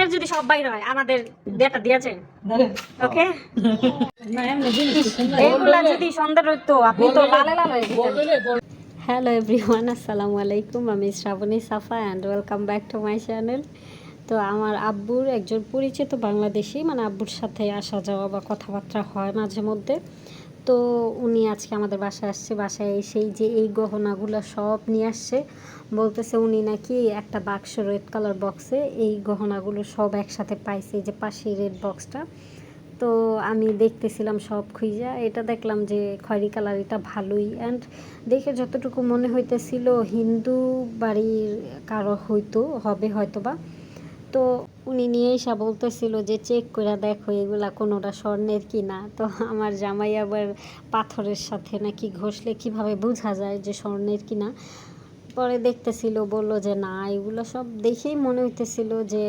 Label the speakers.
Speaker 1: আপনাদের যদি সব বাইর হয় আমাদের ডেটা দিয়া যায় ওকে এইগুলা যদি সুন্দর হইতো আপনি তো লালে লাল হয়ে যেতেন। হ্যালো এভরিওয়ান, আসসালামু আলাইকুম। আমি Shraboni Safa and welcome back to my channel. তো আমার আব্বুর একজন পরিচিত বাংলাদেশি, মানে আব্বুর সাথে আসা যাওয়া বা কথাবার্তা হয় মাঝে মধ্যে। তো উনি আজকে আমাদের বাসায় আসছে। বাসায় এসেই যে এই গহনাগুলো সব নিয়ে আসছে, বলতেছে উনি নাকি একটা বাক্স রেড কালার বক্সে এই গহনাগুলো সব একসাথে পাইছে, এই যে পাশে রেড বক্সটা। তো আমি দেখতেছিলাম সব খুঁজা, এটা দেখলাম যে খয়েরি কালার, এটা ভালোই। অ্যান্ড দেখে যতটুকু মনে হইতেছিল হিন্দু বাড়ির কারো হবে হয়তো বা। তো উনি নিয়ে এসে বলতেছিল যে চেক করে দেখো এগুলা কোনোটা স্বর্ণের কি না। তো আমার জামাই আবার পাথরের সাথে নাকি ঘষলে কিভাবে বোঝা যায় যে স্বর্ণের কি না। পরে দেখতেছিল, বললো যে না, এগুলো সব দেখেই মনে হইতেছিল যে